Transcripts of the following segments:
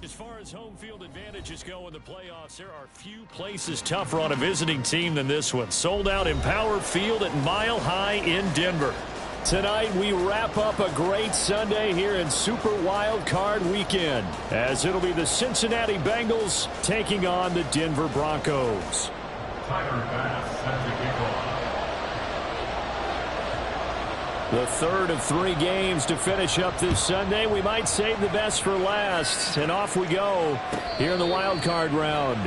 As far as home field advantages go in the playoffs, there are few places tougher on a visiting team than this one. Sold out Empower Field at Mile High in Denver. Tonight, we wrap up a great Sunday here in Super Wild Card Weekend, as it'll be the Cincinnati Bengals taking on the Denver Broncos. The third of 3 games to finish up this Sunday. We might save the best for last. And off we go here in the wild card round.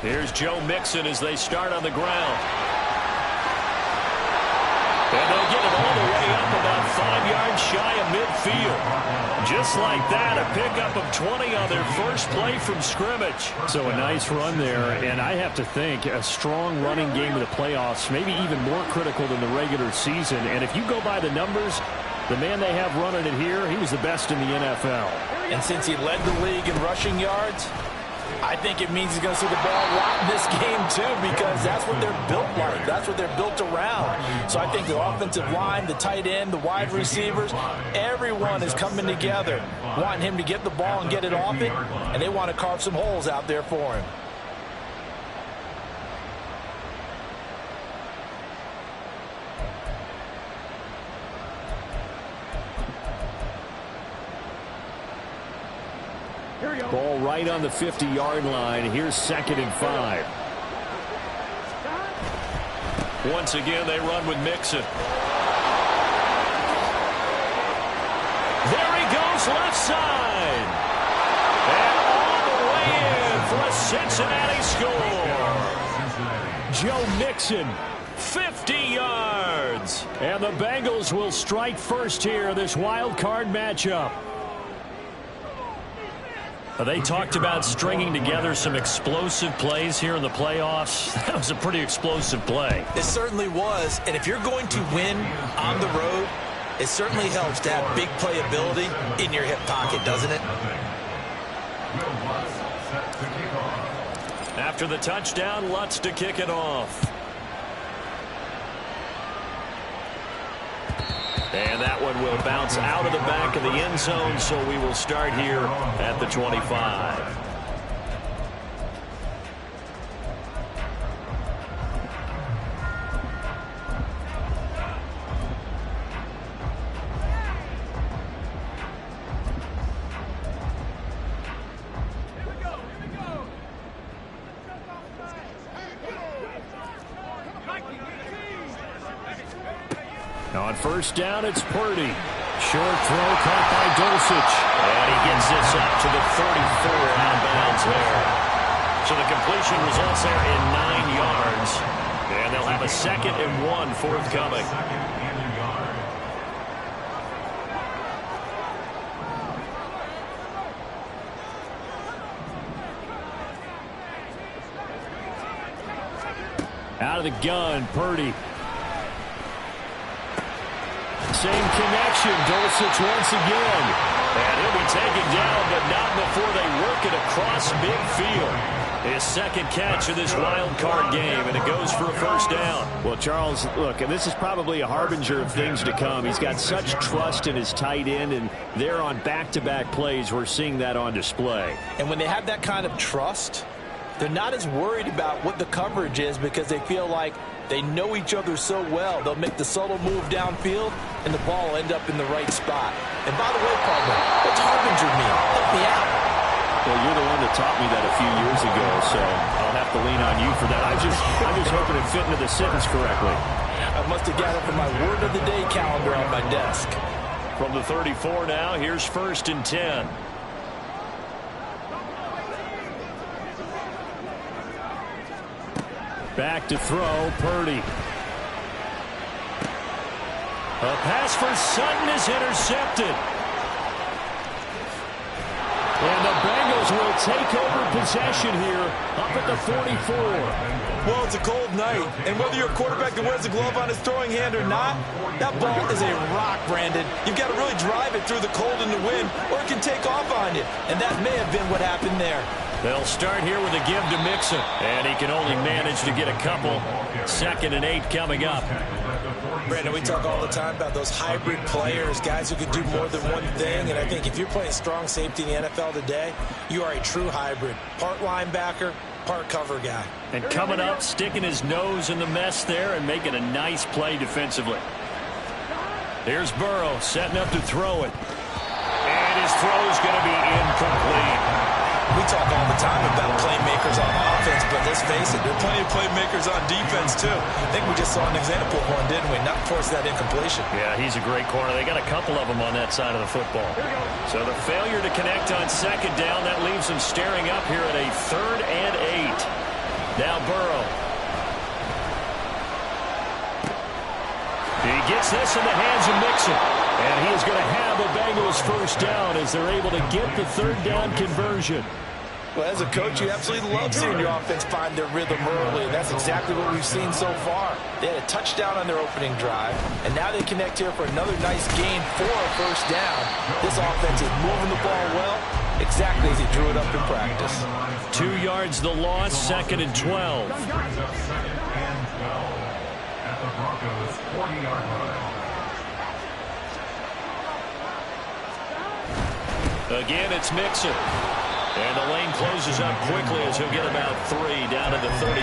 Here's Joe Mixon as they start on the ground. And they'll get it all the way up about 5 yards shy of midfield. Just like that, a pickup of 20 on their first play from scrimmage. So a nice run there, and I have to think a strong running game in the playoffs, maybe even more critical than the regular season. And if you go by the numbers, the man they have running it here, he was the best in the NFL. And since he led the league in rushing yards, I think it means he's going to see the ball a lot in this game, too, because that's what they're built like. That's what they're built around. So I think the offensive line, the tight end, the wide receivers, everyone is coming together, wanting him to get the ball and get it off it, and they want to carve some holes out there for him. Ball right on the 50-yard line. Here's 2nd and 5. Once again, they run with Mixon. There he goes, left side. And all the way in for a Cincinnati score. Joe Mixon, 50 yards. And the Bengals will strike first here in this wild card matchup. They talked about stringing together some explosive plays here in the playoffs. That was a pretty explosive play. It certainly was. And if you're going to win on the road, it certainly helps to have big playability in your hip pocket, doesn't it? After the touchdown, Lutz to kick it off. And that one will bounce out of the back of the end zone, so we will start here at the 25. On first down, it's Purdy. Short throw caught by Dulcich. And he gets this up to the 34 out of bounds there. So the completion results there in 9 yards. And they'll have a 2nd and 1 forthcoming. Out of the gun, Purdy. Same connection, Dulcich once again. And he'll be taken down, but not before they work it across midfield. His 2nd catch of this wild card game, and it goes for a first down. Well, Charles, look, this is probably a harbinger of things to come. He's got such trust in his tight end, and there on back-to-back plays, we're seeing that on display. And when they have that kind of trust, they're not as worried about what the coverage is because they feel like they know each other so well. They'll make the subtle move downfield, and the ball will end up in the right spot. And by the way, partner, what's harbinger mean? Help me out. Well, you're the one that taught me that a few years ago, so I'll have to lean on you for that. I'm just hoping it fit into the sentence correctly. I must have got it from my word of the day calendar on my desk. From the 34 now, here's 1st and 10. Back to throw, Purdy. A pass for Sutton is intercepted. And the Bengals will take over possession here up at the 44. Well, it's a cold night, and whether you're a quarterback that wears a glove on his throwing hand or not, that ball is a rock, Brandon. You've got to really drive it through the cold and the wind, or it can take off on you, and that may have been what happened there. They'll start here with a give to Mixon, and he can only manage to get a couple. 2nd and 8 coming up. Brandon, we talk all the time about those hybrid players, guys who can do more than one thing, and I think if you're playing strong safety in the NFL today, you are a true hybrid. Part linebacker, part cover guy. And coming up, sticking his nose in the mess there and making a nice play defensively. Here's Burrow setting up to throw it. And his throw is going to be incomplete. We talk all the time about playmakers on offense, but let's face it, there are plenty of playmakers on defense, too. I think we just saw an example of one, didn't we? Not force that incompletion. Yeah, he's a great corner. They got a couple of them on that side of the football. So the failure to connect on 2nd down, that leaves them staring up here at a 3rd and 8. Now Burrow. He gets this in the hands of Mixon. And he is going to have a Bengals first down as they're able to get the 3rd down conversion. Well, as a coach, you absolutely love seeing your offense find their rhythm early, and that's exactly what we've seen so far. They had a touchdown on their opening drive, and now they connect here for another nice gain for a first down. This offense is moving the ball well, exactly as he drew it up in practice. 2 yards the loss, 2nd and 12. At the Broncos' 40-yard line. Again, it's Mixon. And the lane closes up quickly as he'll get about 3 down to the 38.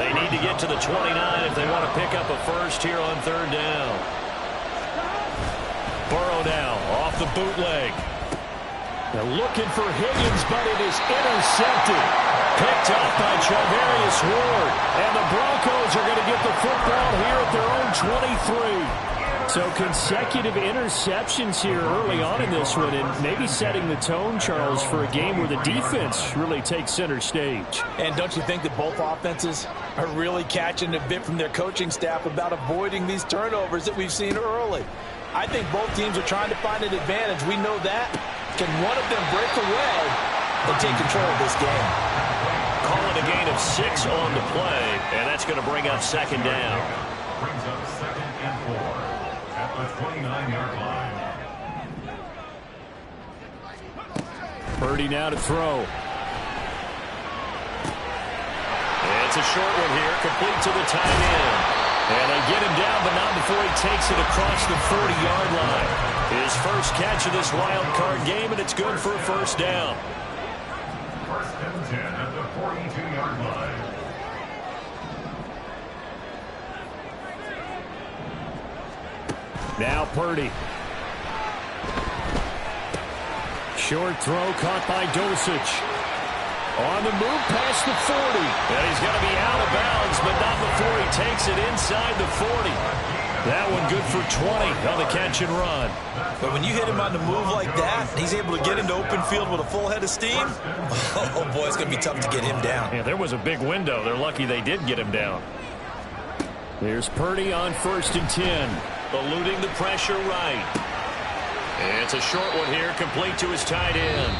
They need to get to the 29 if they want to pick up a first here on 3rd down. Burrow now off the bootleg. They're looking for Higgins, but it is intercepted. Picked up by Charvarius Ward. And the Broncos are going to get the football here at their own 23. So consecutive interceptions here early on in this one, and maybe setting the tone, Charles, for a game where the defense really takes center stage. And don't you think that both offenses are really catching a bit from their coaching staff about avoiding these turnovers that we've seen early? I think both teams are trying to find an advantage. We know that. Can one of them break away and take control of this game? Call it a gain of 6 on the play, and that's going to bring up 2nd down. Brings up 2nd and 4. At the 29-yard line. Purdy now to throw. It's a short one here, complete to the tight end. And they get him down, but not before he takes it across the 40-yard line. His first catch of this wild card game, and it's good for a first down. 1st and 10 at the 42-yard line. Now Purdy. Short throw caught by Dosich. On the move past the 40. And he's going to be out of bounds, but not before he takes it inside the 40. That one good for 20 on the catch and run. But when you hit him on the move like that, he's able to get into open field with a full head of steam. Oh, boy, it's going to be tough to get him down. Yeah, there was a big window. They're lucky they did get him down. Here's Purdy on 1st and 10. Eluding the pressure right. It's a short one here, complete to his tight end.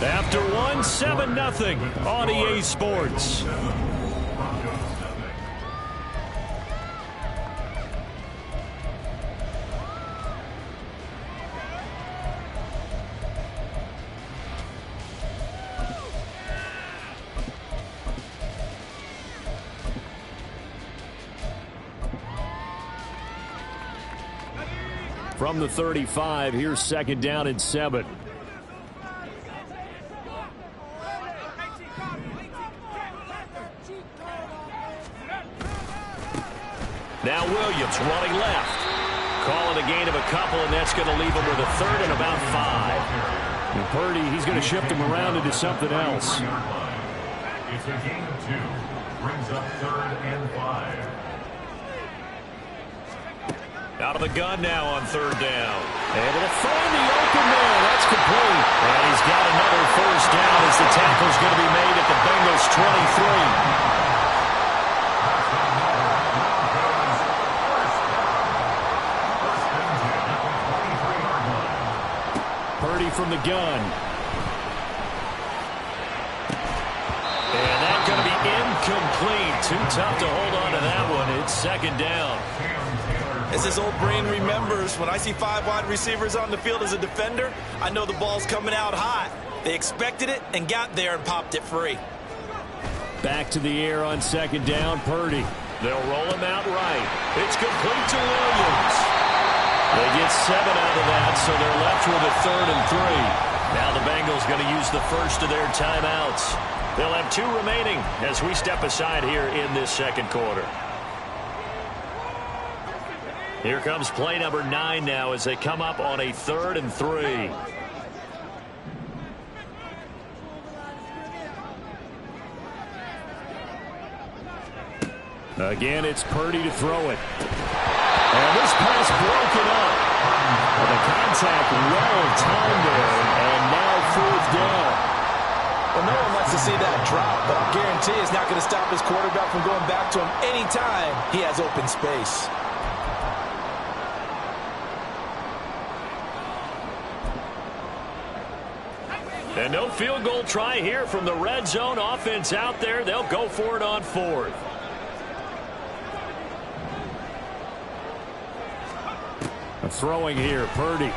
After 7-0 on EA Sports. From the 35, here's 2nd down and 7. Now Williams running left. Calling a gain of a couple, and that's going to leave him with a 3rd and about 5. And Purdy, he's going to shift him around into something else. It's a gain of 2. Brings up 3rd and 5. Out of the gun now on 3rd down. Able to find the open man. That's complete. And he's got another first down as the tackle's going to be made at the Bengals 23. Purdy from the gun. And that's going to be incomplete. Too tough to hold on to that one. It's second down. As his old brain remembers, when I see 5 wide receivers on the field as a defender, I know the ball's coming out hot. They expected it and got there and popped it free. Back to the air on second down, Purdy. They'll roll him out right. It's complete to Williams. They get 7 out of that, so they're left with a 3rd and 3. Now the Bengals going to use the first of their timeouts. They'll have 2 remaining as we step aside here in this second quarter. Here comes play number 9 now as they come up on a 3rd and 3. Again, it's Purdy to throw it. And this pass broken up. And the contact well timed there, and now 4th down. Well, no one wants to see that drop, but I guarantee it's not going to stop his quarterback from going back to him anytime he has open space. And no field goal try here from the red zone offense out there. They'll go for it on 4th. Throwing here, Purdy.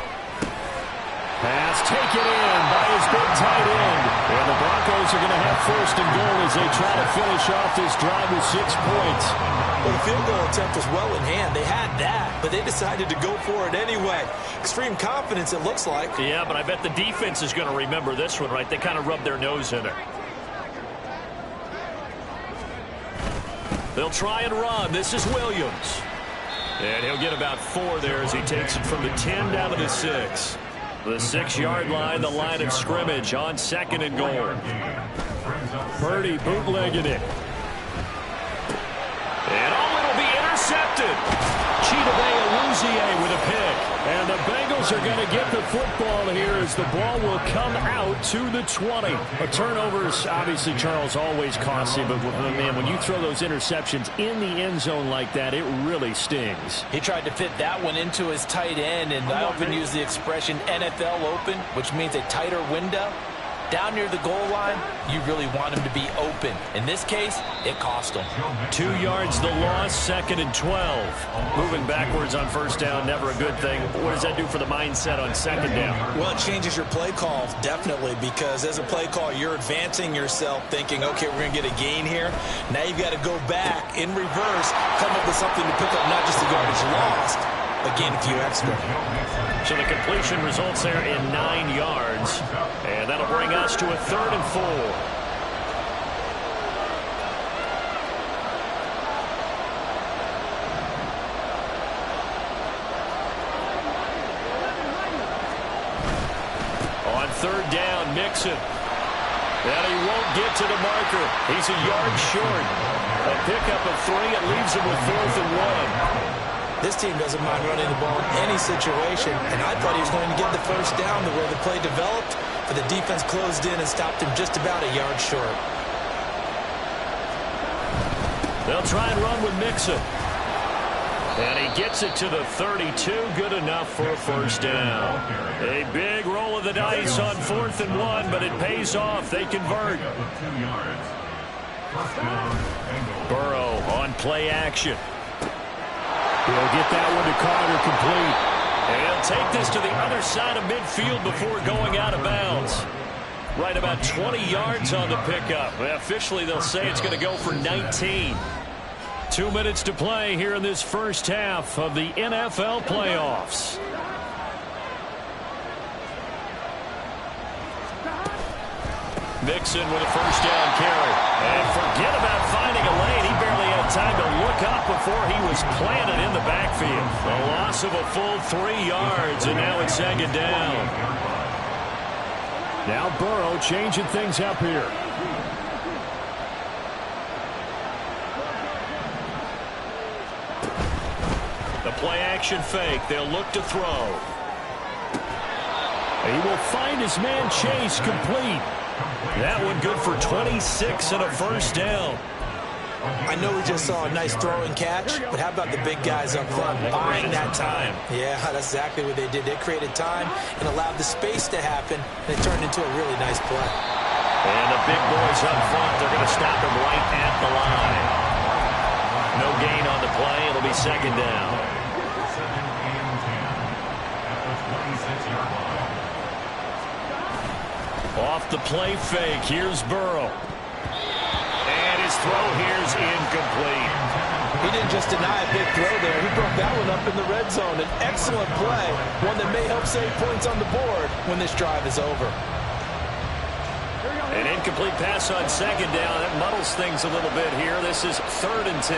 Pass taken in by his big tight end. And the Broncos are going to have 1st and goal as they try to finish off this drive with 6 points. Well, the field goal attempt was well in hand. They had that, but they decided to go for it anyway. Extreme confidence, it looks like. Yeah, but I bet the defense is going to remember this one, right? They kind of rubbed their nose in it. They'll try and run. This is Williams. And he'll get about 4 there as he takes it from the 10 down to the 6. The 6-yard line, the line of scrimmage on 2nd and goal. Purdy bootlegging it. And it'll be intercepted. Chidobe with a pick. And the Bengals are going to get the football here as the ball will come out to the 20. A turnovers, obviously, Charles, always costly, but man, when you throw those interceptions in the end zone like that, it really stings. He tried to fit that one into his tight end, and I often use the expression NFL open, which means a tighter window. Down near the goal line, you really want him to be open. In this case, it cost him. 2 yards the loss, 2nd and 12. Moving backwards on 1st down, never a good thing. What does that do for the mindset on 2nd down? Well, it changes your play call, definitely, because as a play call, you're advancing yourself thinking, okay, we're going to get a gain here. Now you've got to go back in reverse, come up with something to pick up not just the yardage lost, but gain a few extra. So the completion results there in 9 yards. And that'll bring us to a 3rd and 4. On 3rd down, Mixon. And he won't get to the marker. He's a yard short. A pickup of 3. It leaves him with 4th and 1. This team doesn't mind running the ball in any situation, and I thought he was going to get the 1st down the way the play developed, but the defense closed in and stopped him just about a yard short. They'll try and run with Mixon. And he gets it to the 32. Good enough for a 1st down. A big roll of the dice on 4th and 1, but it pays off. They convert. Burrow on play action. He'll get that one to Carter complete. And he'll take this to the other side of midfield before going out of bounds. Right about 20 yards on the pickup. Officially, they'll say it's going to go for 19. 2 minutes to play here in this first half of the NFL playoffs. Mixon with a 1st down carry. And forget about finding a lane. He barely had time to look up before he was planted in the backfield. A loss of a full 3 yards, and now it's 2nd down. Now Burrow changing things up here. The play action fake. They'll look to throw. He will find his man Chase complete. That one good for 26 and a first down. I know we just saw a nice throw and catch, but how about the big guys up front buying that time? Yeah, that's exactly what they did. They created time and allowed the space to happen, and it turned into a really nice play. And the big boys up front, they're going to stop him right at the line. No gain on the play. It'll be second down. Second and 10 at the 26-yard line. Off the play fake, here's Burrow. And his throw here's incomplete. He didn't just deny a big throw there. He broke that one up in the red zone. An excellent play, one that may help save points on the board when this drive is over. An incomplete pass on second down. That muddles things a little bit here. This is 3rd and 10.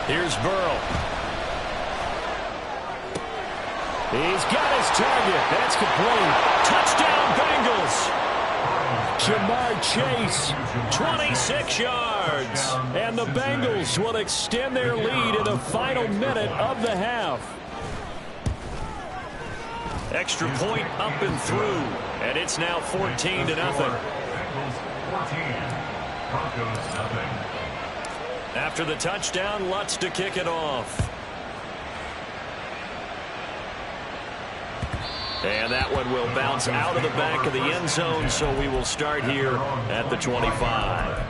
Here's Burrow. He's got his target. That's complete. Touchdown, Bengals. Jamar Chase, 26 yards. And the Bengals will extend their lead in the final minute of the half. Extra point up and through. And it's now 14-0. Bengals 14, Broncos nothing. After the touchdown, Lutz to kick it off. And that one will bounce out of the back of the end zone, so we will start here at the 25.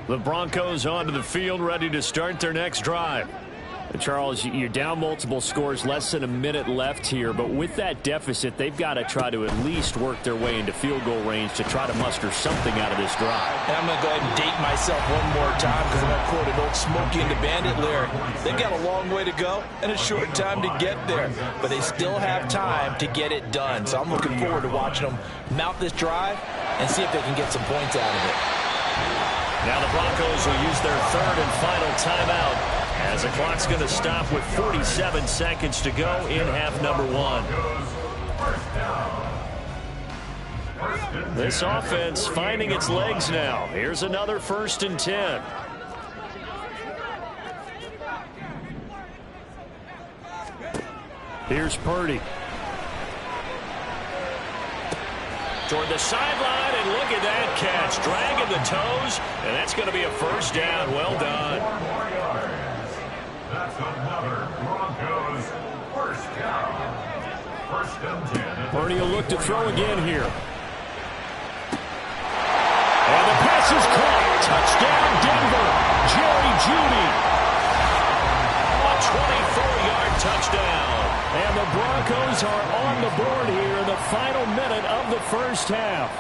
The Broncos onto the field, ready to start their next drive. Charles, you're down multiple scores, less than a minute left here, but with that deficit, they've got to try to at least work their way into field goal range to try to muster something out of this drive. And I'm going to go ahead and date myself one more time because I'm going to quote an old Smokey and the Bandit lyric. They've got a long way to go and a short time to get there, but they still have time to get it done. So I'm looking forward to watching them mount this drive and see if they can get some points out of it. Now the Broncos will use their 3rd and final timeout as the clock's going to stop with 47 seconds to go in half number 1. This offense finding its legs now. Here's another 1st and 10. Here's Purdy. Toward the sideline, and look at that catch. Dragging the toes, and that's going to be a first down. Well done. That's another Broncos first down. 1st and 10. Purdy will look to throw again here. And the pass is caught. Touchdown, Denver. Jerry Jeudy. A 24-yard touchdown. And the Broncos are on the board here in the final minute of the first half.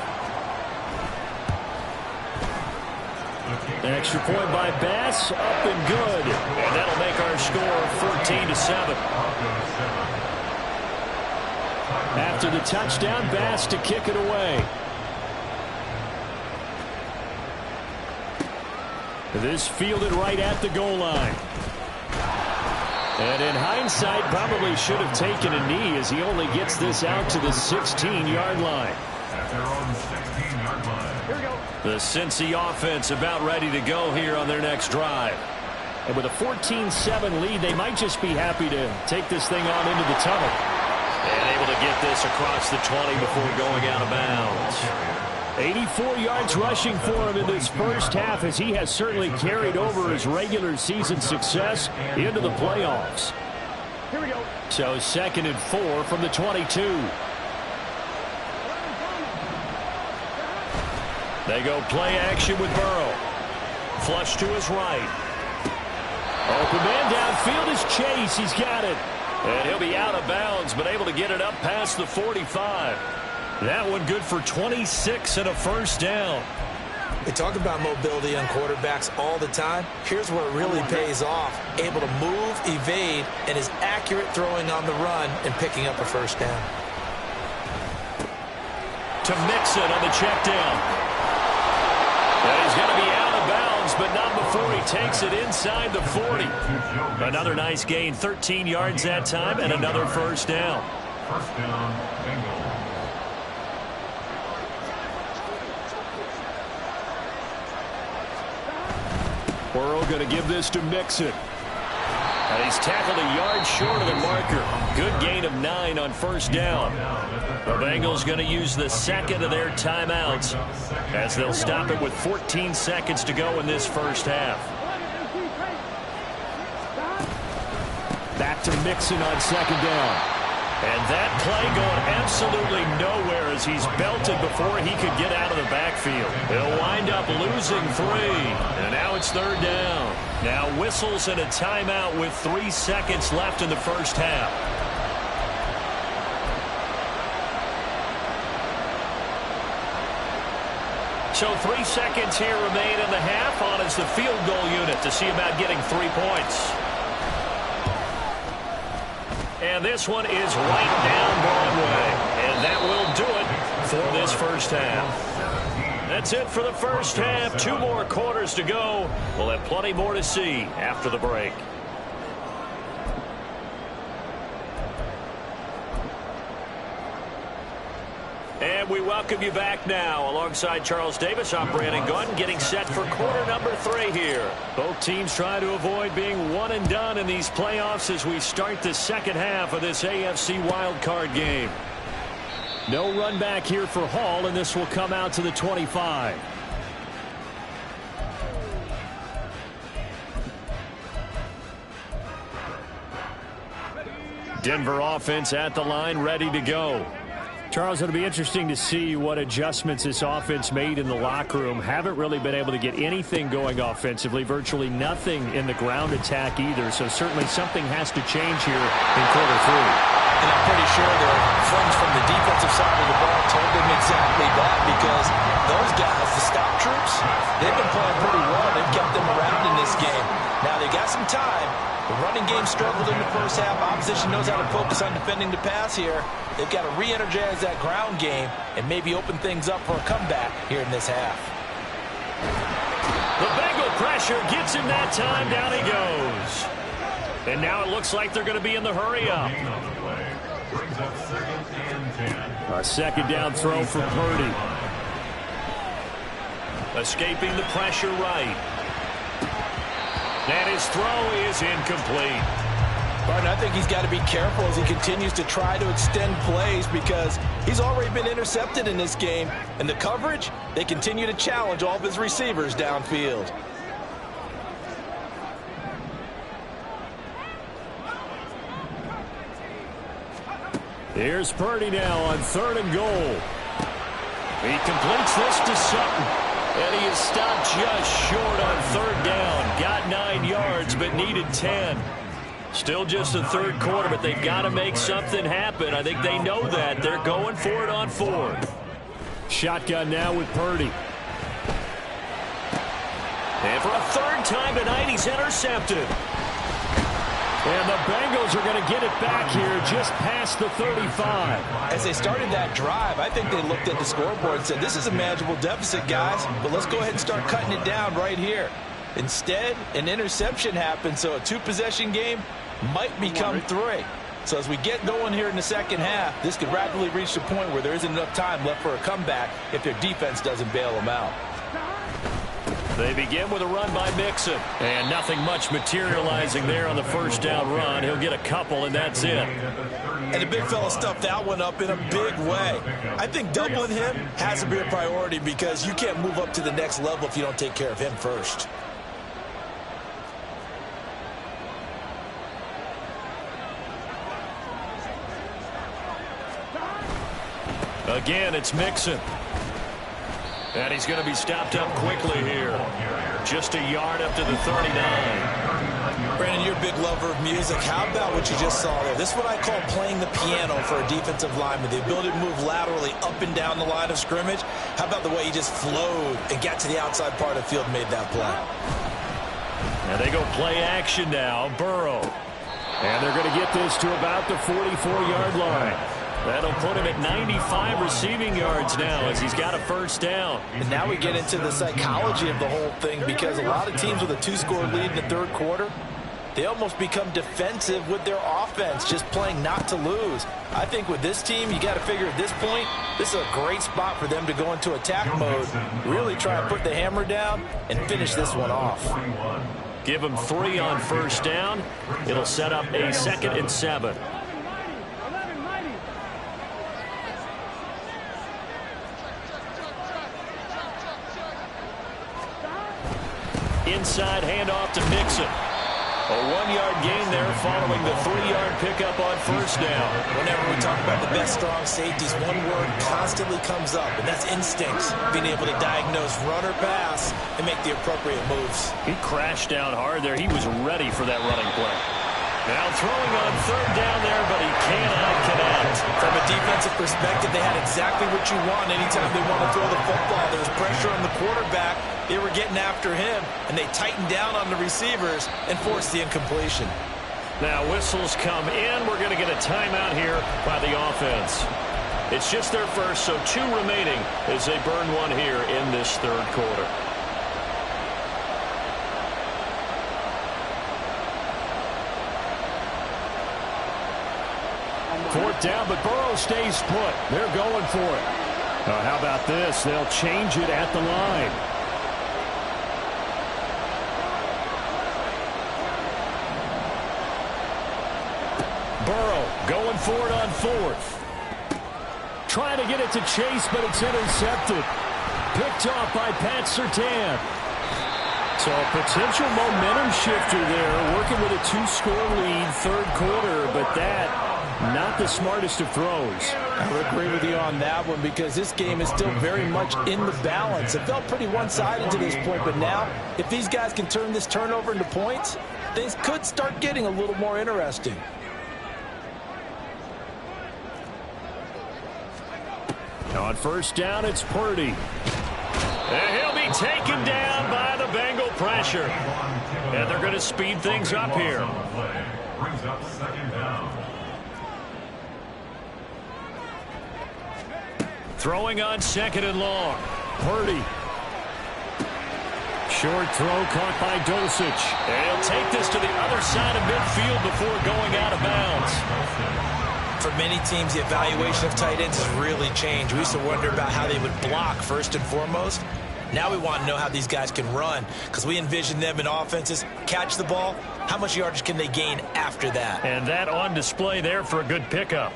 An extra point by Bass, up and good. And that'll make our score 14-7. After the touchdown, Bass to kick it away. This fielded right at the goal line. And in hindsight, probably should have taken a knee as he only gets this out to the 16-yard line. At their own 16-yard line. Here we go. The Cincy offense about ready to go here on their next drive. And with a 14-7 lead, they might just be happy to take this thing on into the tunnel. And able to get this across the 20 before going out of bounds. 84 yards rushing for him in this first half as he has certainly carried over his regular season success into the playoffs. Here we go. So 2nd and 4 from the 22. They go play action with Burrow. Flush to his right. Open man downfield is Chase. He's got it. And he'll be out of bounds, but able to get it up past the 45. That one good for 26 and a first down. We talk about mobility on quarterbacks all the time. Here's where it really pays off. Able to move, evade, and is accurate throwing on the run and picking up a first down. To Mixon on the check down. And he's going to be out of bounds, but not before he takes it inside the 40. Another nice gain, 13 yards that time, and another first down. First down, Bengals. Burrow going to give this to Mixon. And he's tackled a yard short of the marker. Good gain of 9 on first down. The Bengals going to use the second of their timeouts as they'll stop it with 14 seconds to go in this first half. Back to Mixon on second down. And that play going absolutely nowhere as he's belted before he could get out of the backfield. He'll wind up losing 3. And now it's third down. Now whistles and a timeout with 3 seconds left in the first half. So 3 seconds here remain in the half. On is the field goal unit to see about getting 3 points. And this one is right down Broadway. And that will do it for this first half. That's it for the first half. 2 more quarters to go. We'll have plenty more to see after the break. And we welcome you back now. Alongside Charles Davis, I'm Brandon Gunn, getting set for quarter number 3 here. Both teams try to avoid being one and done in these playoffs as we start the second half of this AFC wildcard game. No run back here for Hall, and this will come out to the 25. Denver offense at the line, ready to go. Charles, it'll be interesting to see what adjustments this offense made in the locker room. Haven't really been able to get anything going offensively, virtually nothing in the ground attack either. So certainly something has to change here in quarter 3. And I'm pretty sure their friends from the defensive side of the ball told them exactly that, because those guys, the stop troops, they've been playing pretty well. They've kept them around in this game. Now they got some time. The running game struggled in the first half. Opposition knows how to focus on defending the pass here. They've got to re-energize that ground game and maybe open things up for a comeback here in this half. The Bengal pressure gets him that time. Down he goes. And now it looks like they're going to be in the hurry up. A second down throw for Purdy. Escaping the pressure right. And his throw is incomplete. Barton, I think he's got to be careful as he continues to try to extend plays, because he's already been intercepted in this game. And the coverage, they continue to challenge all of his receivers downfield. Here's Purdy now on 3rd and goal. He completes this to Sutton. And he is stopped just short on 3rd down. Got 9 yards, but needed 10. Still just a third quarter, but they've got to make something happen. I think they know that. They're going for it on 4th. Shotgun now with Purdy. And for a 3rd time tonight, he's intercepted. And the Bengals are going to get it back here just past the 35. As they started that drive, I think they looked at the scoreboard and said, this is a manageable deficit, guys, but let's go ahead and start cutting it down right here. Instead, an interception happened, so a 2-possession game might become 3. So as we get going here in the second half, this could rapidly reach the point where there isn't enough time left for a comeback if their defense doesn't bail them out. They begin with a run by Mixon. And nothing much materializing there on the first down run. He'll get a couple, and that's it. And the big fella stuffed that one up in a big way. I think doubling him has to be a priority, because you can't move up to the next level if you don't take care of him first. Again, it's Mixon. And he's going to be stopped up quickly here. Just a yard up to the 39. Brandon, you're a big lover of music. How about what you just saw there? This is what I call playing the piano for a defensive lineman. The ability to move laterally up and down the line of scrimmage. How about the way he just flowed and got to the outside part of the field and made that play? And they go play action now. Burrow. And they're going to get this to about the 44-yard line. That'll put him at 95 receiving yards now as he's got a first down. And now we get into the psychology of the whole thing, because a lot of teams with a 2-score lead in the third quarter, they almost become defensive with their offense, just playing not to lose. I think with this team, you got to figure at this point, this is a great spot for them to go into attack mode, really try and put the hammer down and finish this one off. Give them 3 on first down. It'll set up a 2nd and 7. Inside handoff to Mixon. A 1-yard gain there following the 3-yard pickup on first down. Whenever we talk about the best strong safeties, one word constantly comes up, and that's instincts. Being able to diagnose run or pass and make the appropriate moves. He crashed down hard there. He was ready for that running play. Now throwing on 3rd down there, but he cannot connect. From a defensive perspective, they had exactly what you want anytime they want to throw the football. There was pressure on the quarterback. They were getting after him, and they tightened down on the receivers and forced the incompletion. Now whistles come in. We're going to get a timeout here by the offense. It's just their first, so 2 remaining as they burn one here in this 3rd quarter. Fourth down, but Burrow stays put. They're going for it. How about this? They'll change it at the line. Burrow going for it on 4th. Trying to get it to Chase, but it's intercepted. Picked off by Pat Surtain. So a potential momentum shifter there, working with a 2-score lead, 3rd quarter, but that not the smartest of throws. I would agree with you on that one because this game is still very much in the balance. It felt pretty one-sided to this point, but now if these guys can turn this turnover into points, things could start getting a little more interesting. On first down, it's Purdy. And he'll be taken down by the Bengal pressure. And they're going to speed things up here. Brings up 2nd down. Throwing on 2nd and long. Purdy. Short throw caught by Dulcich. And he'll take this to the other side of midfield before going out of bounds. For many teams, the evaluation of tight ends has really changed. We used to wonder about how they would block first and foremost. Now we want to know how these guys can run because we envision them in offenses, catch the ball. How much yardage can they gain after that? And that on display there for a good pickup.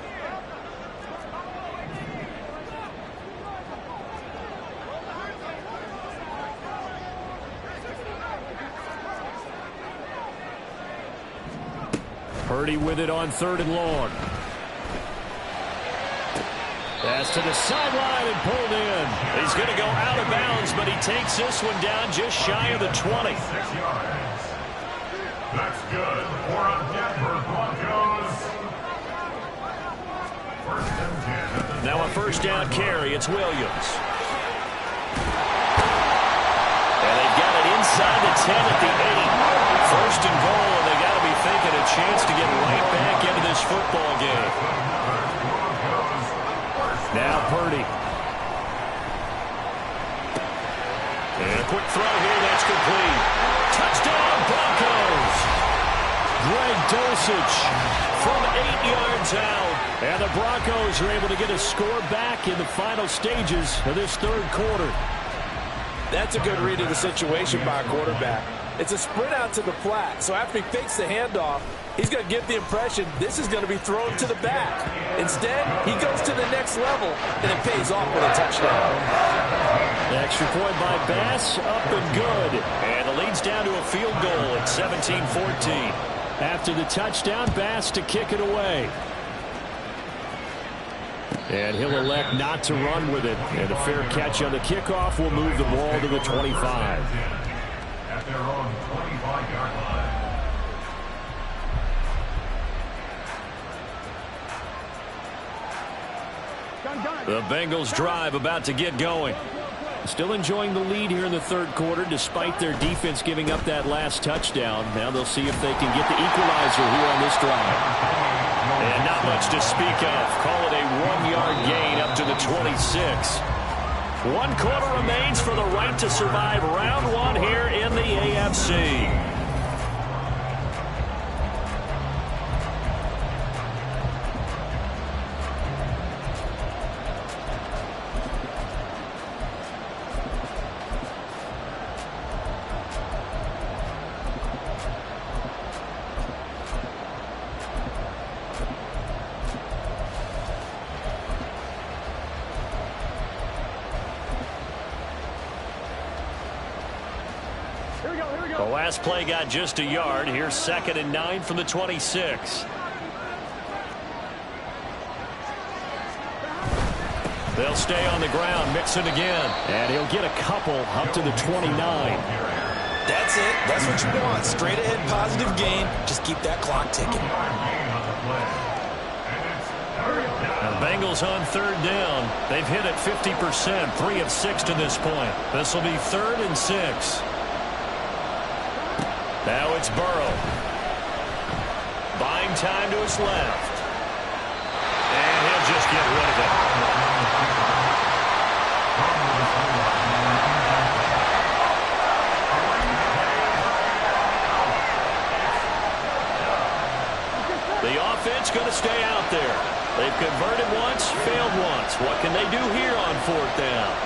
Purdy with it on 3rd and long. Pass to the sideline and pulled in. He's going to go out of bounds, but he takes this one down just shy of the 20. 6 yards. That's good for a Denver Broncos. 1st and 10. Now a first down carry. It's Williams. And they've got it inside the 10 at the 8. 1st and goal, and they got to be thinking a chance to get right back into this football game. Now Purdy. And a quick throw here, that's complete. Touchdown Broncos. Greg Dulcich from 8 yards out. And the Broncos are able to get a score back in the final stages of this 3rd quarter. That's a good read of the situation by a quarterback. It's a sprint out to the flat, so after he fakes the handoff, he's going to give the impression this is going to be thrown to the back. Instead, he goes to the next level, and it pays off with a touchdown. The extra point by Bass, up and good. And the lead's down to a field goal at 17-14. After the touchdown, Bass to kick it away. And he'll elect not to run with it. And a fair catch on the kickoff will move the ball to the 25. At their own 25-yard line. The Bengals drive about to get going. Still enjoying the lead here in the 3rd quarter despite their defense giving up that last touchdown. Now they'll see if they can get the equalizer here on this drive. And not much to speak of. Call it a 1-yard gain up to the 26. 1 quarter remains for the right to survive round 1 here in the AFC. The last play got just a yard. Here's 2nd and 9 from the 26. They'll stay on the ground. Mixon again. And he'll get a couple up to the 29. That's it. That's what you want. Straight ahead positive gain. Just keep that clock ticking. Now the Bengals on 3rd down. They've hit it 50%. 3 of 6 to this point. This will be 3rd and 6. Now it's Burrow. Buying time to his left. And he'll just get rid of it. The offense going to stay out there. They've converted once, failed once. What can they do here on 4th down?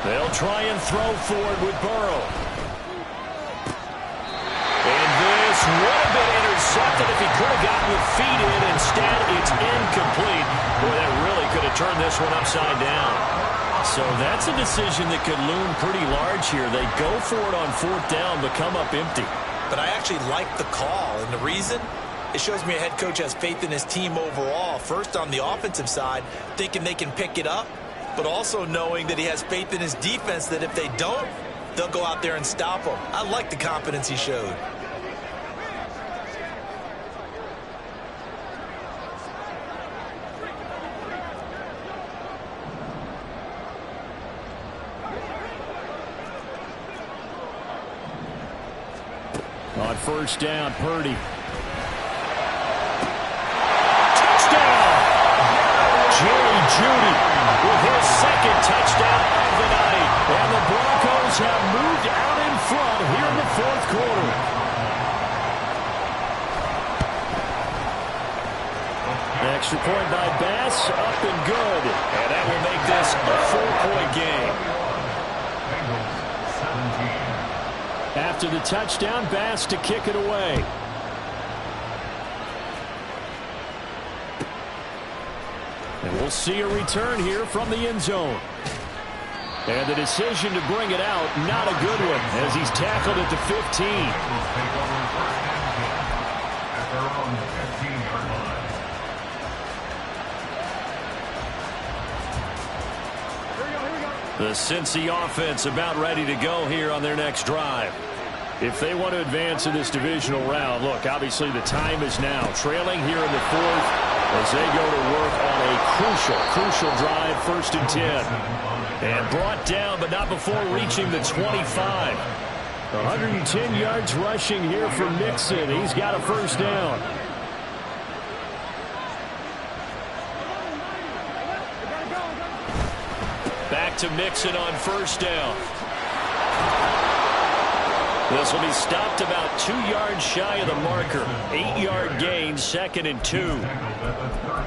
They'll try and throw forward with Burrow. And this would have been intercepted if he could have gotten the feet in. Instead, it's incomplete. Boy, that really could have turned this one upside down. So that's a decision that could loom pretty large here. They go for it on 4th down, but come up empty. But I actually like the call, and the reason? It shows me a head coach has faith in his team overall. First, on the offensive side, thinking they can pick it up, but also knowing that he has faith in his defense that if they don't, they'll go out there and stop them. I like the confidence he showed. On 1st down, Purdy. Touchdown! Jerry Jeudy with his 2nd touchdown of the night. And the Broncos have moved out in front here in the 4th quarter. Extra point by Bass, up and good. And that will make this a 4-point game. After the touchdown, Bass to kick it away. And we'll see a return here from the end zone. And the decision to bring it out, not a good one, as he's tackled at the 15. The Cincy offense about ready to go here on their next drive. If they want to advance in this divisional round, look, obviously the time is now. Trailing here in the 4th as they go to work on a crucial drive, 1st and 10. And brought down, but not before reaching the 25. 110 yards rushing here for Mixon. He's got a 1st down. Back to Mixon on 1st down. This will be stopped about 2 yards shy of the marker. 8-yard gain, 2nd and 2.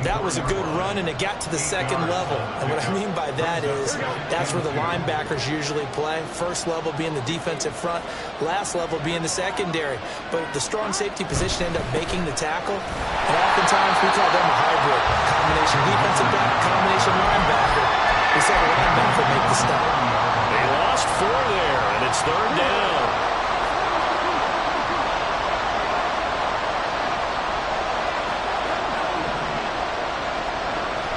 That was a good run, and it got to the 2nd level. And what I mean by that is that's where the linebackers usually play. First level being the defensive front, last level being the secondary. But the strong safety position ended up making the tackle. And oftentimes we call them a hybrid. Combination defensive back, combination linebacker. We saw the linebacker make the stop. They lost 4 there, and it's 3rd down.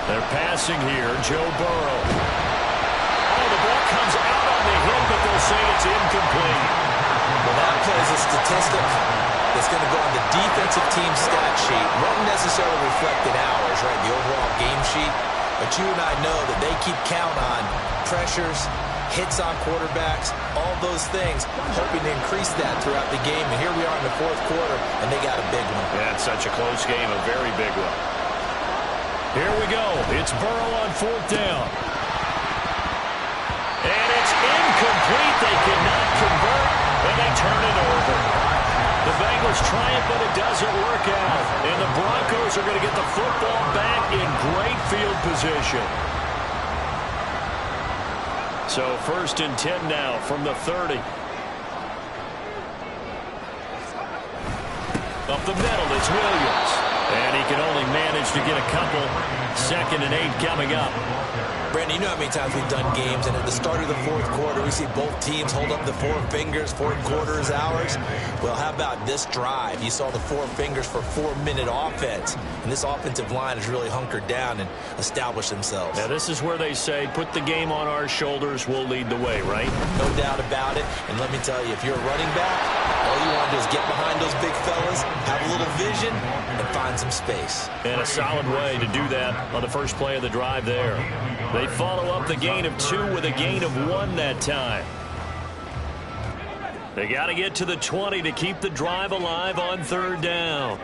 They're passing here, Joe Burrow. Oh, the ball comes out on the hit, but they'll say it's incomplete. Well, that play is a statistic that's going to go on the defensive team stat sheet. Won't necessarily reflect in ours, right, the overall game sheet. But you and I know that they keep count on pressures, hits on quarterbacks, all those things, hoping to increase that throughout the game. And here we are in the 4th quarter, and they got a big one. Yeah, it's such a close game, a very big one. Here we go. It's Burrow on 4th down. And it's incomplete. They cannot convert, and they turn it over. The Bengals try it, but it doesn't work out. And the Broncos are going to get the football back in great field position. So 1st and 10 now from the 30. Up the middle, it's Williams. And he can only manage to get a couple. 2nd and 8 coming up. Brandon, you know how many times we've done games, and at the start of the fourth quarter, we see both teams hold up the 4 fingers, 4 quarters ours. Well, how about this drive? You saw the 4 fingers for 4-minute offense, and this offensive line has really hunkered down and established themselves. Now, this is where they say, put the game on our shoulders, we'll lead the way, right? No doubt about it, and let me tell you, if you're a running back, all you want to do is get behind those big fellas, have a little vision, and find some space. And a solid way to do that on the first play of the drive there. They follow up the gain of 2 with a gain of 1 that time. They got to get to the 20 to keep the drive alive on 3rd down.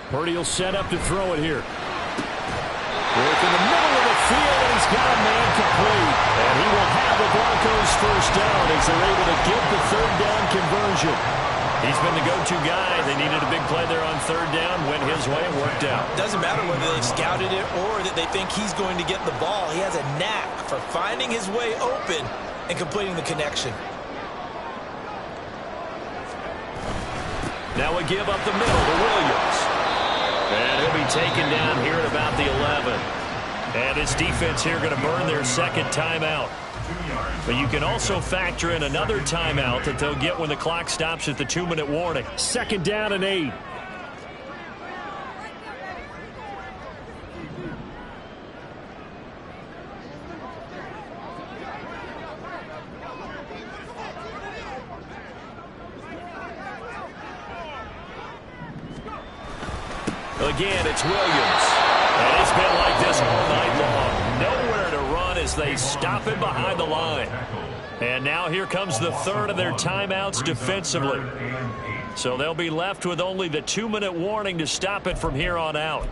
Purdy will set up to throw it here. Work in the middle of the field, and he's got a man complete. And he will have the Broncos first down as they're able to get the 3rd down conversion. He's been the go-to guy. They needed a big play there on 3rd down. Went his way and worked out. Doesn't matter whether they've scouted it or that they think he's going to get the ball. He has a knack for finding his way open and completing the connection. Now we give up the middle to Williams. And he'll be taken down here at about the 11. And his defense here going to burn their 2nd timeout. But you can also factor in another timeout that they'll get when the clock stops at the 2-minute warning. 2nd down and 8. Again, it's Williams. And it's been like this all night long. Nowhere to run as they stop him behind the line. And now here comes the 3rd of their timeouts defensively. So they'll be left with only the 2-minute warning to stop it from here on out.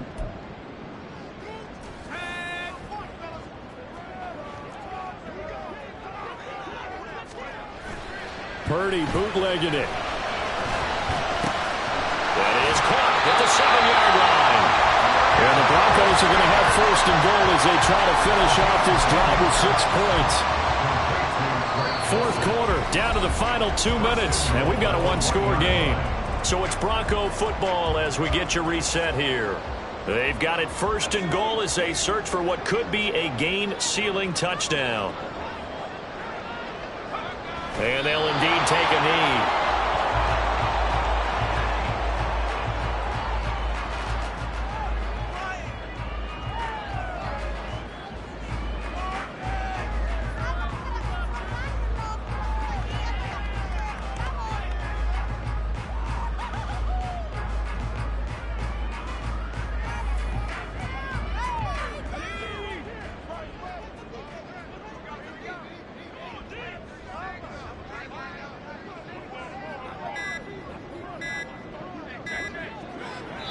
Purdy bootlegging it. That is caught at the 7-yard line. And the Broncos are going to have 1st and goal as they try to finish off this drive with 6 points. 4th quarter, down to the final 2 minutes, and we've got a 1-score game. So it's Bronco football as we get you reset here. They've got it 1st and goal as they search for what could be a game-sealing touchdown. And they'll indeed take a knee.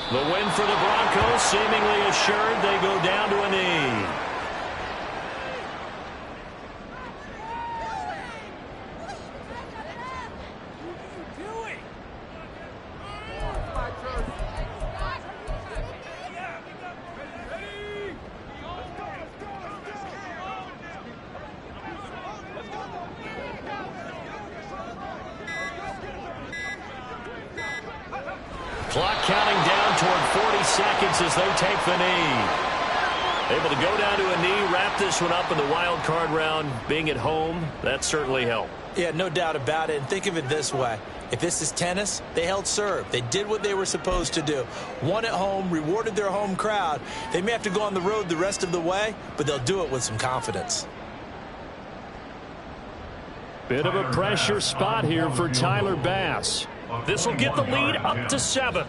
The win for the Broncos, seemingly assured. They go down to a knee. Clock counting down toward 40 seconds as they take the knee. Able to go down to a knee, wrap this one up in the wild card round. Being at home, that certainly helped. Yeah, no doubt about it. And think of it this way. If this is tennis, they held serve. They did what they were supposed to do. Won at home, rewarded their home crowd. They may have to go on the road the rest of the way, but they'll do it with some confidence. Bit of a pressure spot here for Tyler Bass. This will get the lead up to 7.